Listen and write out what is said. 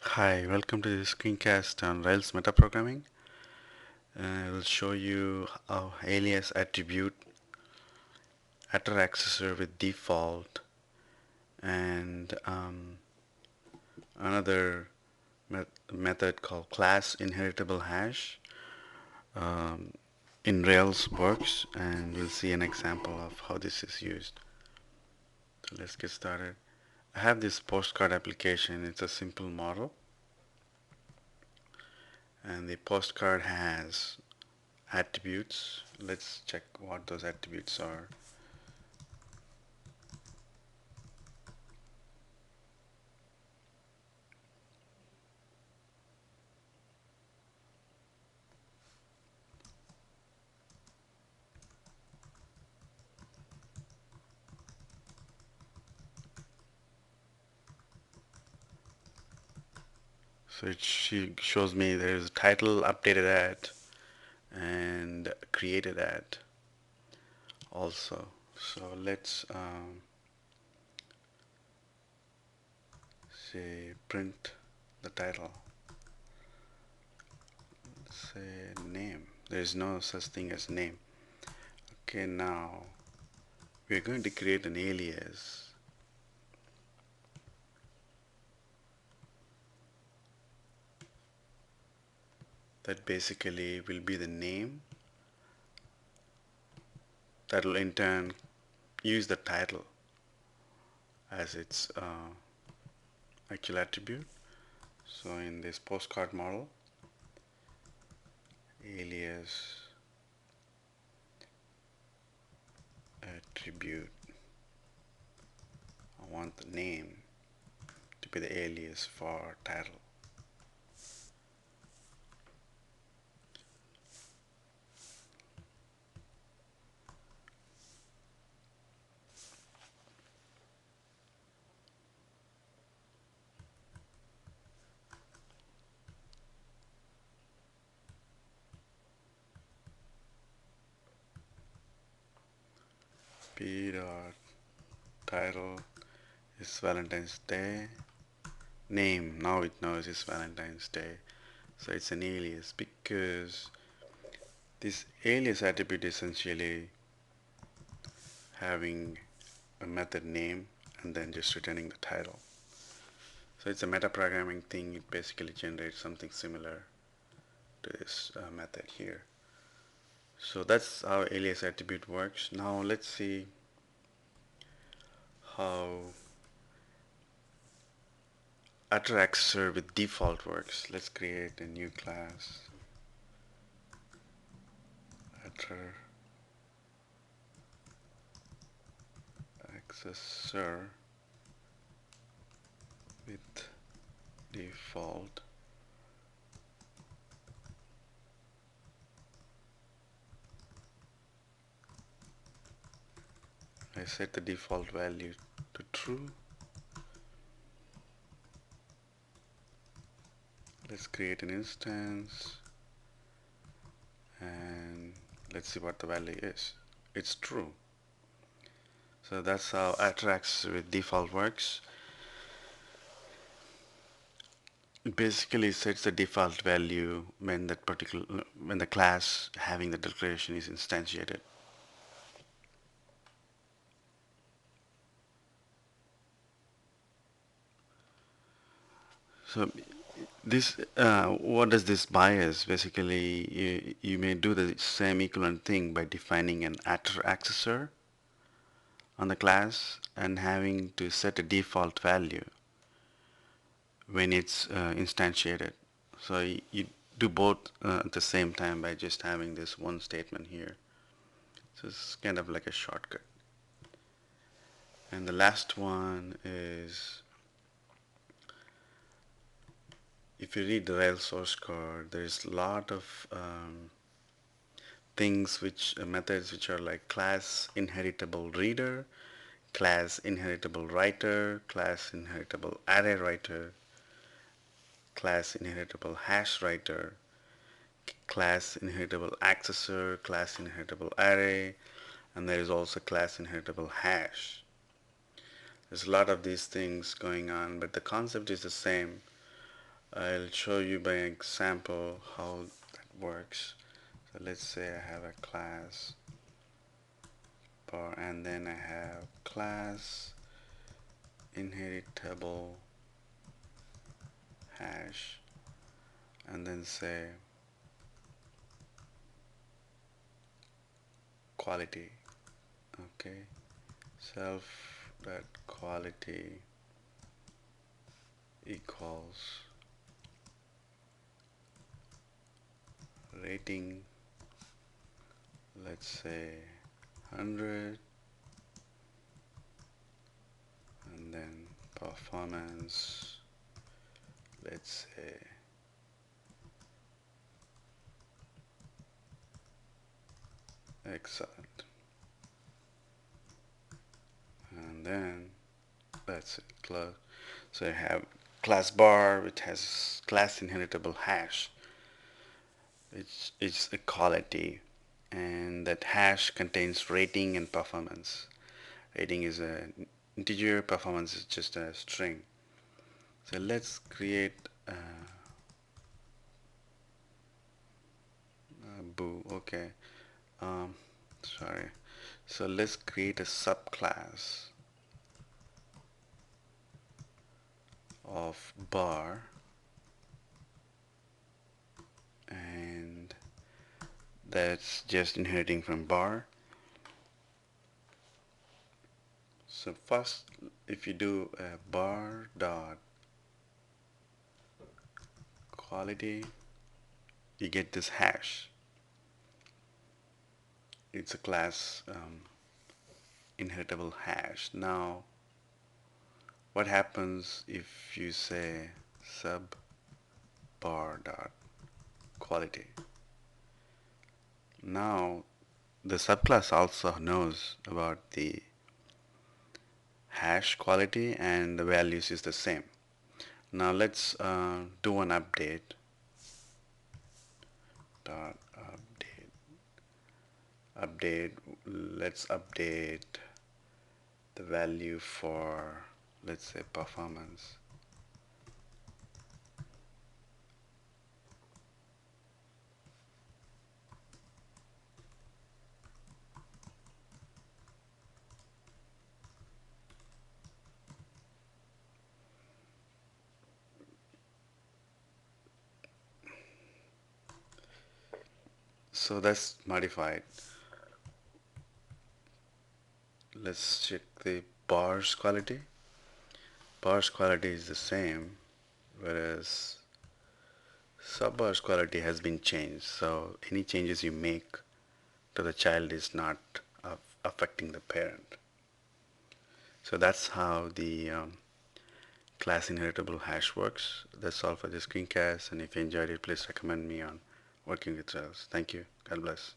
Hi, welcome to the screencast on Rails metaprogramming. I will show you how alias attribute, attr accessor with default, and another method called class inheritable hash um, in Rails works, and we'll see an example of how this is used. So let's get started. I have this postcard application. It's a simple model, and the postcard has attributes. Let's check what those attributes are. So she shows me there's a title updated at and created at also. So let's say print the title. Say name. There's no such thing as name. Okay, now we're going to create an alias. That basically will be the name that will in turn use the title as its actual attribute. So in this postcard model, alias attribute, I want the name to be the alias for title. P dot title is Valentine's Day. Name, now it knows it's Valentine's Day. So it's an alias because this alias attribute is essentially having a method name and then just returning the title. So it's a metaprogramming thing. It basically generates something similar to this method here. So that's how alias attribute works. Now let's see how attr accessor with default works. Let's create a new class. Attr accessor with default. I set the default value to true. Let's create an instance and let's see what the value is. It's true. So that's how attr accessor with default works. It basically sets the default value when when the class having the declaration is instantiated. So this what does this bias? Basically, you may do the same equivalent thing by defining an attr accessor on the class and having to set a default value when it's instantiated. So you do both at the same time by just having this one statement here. So it's kind of like a shortcut. And the last one is, if you read the Rails source code, there's a lot of things which methods which are like class inheritable reader, class inheritable writer, class inheritable array writer, class inheritable hash writer, class inheritable accessor, class inheritable array, and there is also class inheritable hash. There's a lot of these things going on, but the concept is the same. I'll show you by example how that works. So let's say I have a class bar and then I have class inheritable hash and then say quality. Okay, self dot quality equals rating, let's say 100, and then performance, let's say excellent, and then that's it, close. So you have class bar which has class inheritable hash. It's equality, and that hash contains rating and performance. Rating is an integer, performance is just a string. So let's create boo. Okay. Um, sorry. So let's create a subclass of bar, and that's just inheriting from bar. So first, if you do a bar dot quality, you get this hash. It's a class inheritable hash. Now, what happens if you say sub bar dot quality? Now, the subclass also knows about the hash quality and the values is the same. Now let's do an update. Dot update. Update. Let's update the value for, let's say, performance. So that's modified. Let's check the bars quality. Bars quality is the same, whereas subbars quality has been changed. So any changes you make to the child is not affecting the parent. So that's how the class inheritable hash works. That's all for this screencast, and if you enjoyed it, please recommend me on working with Rails. Thank you. God bless.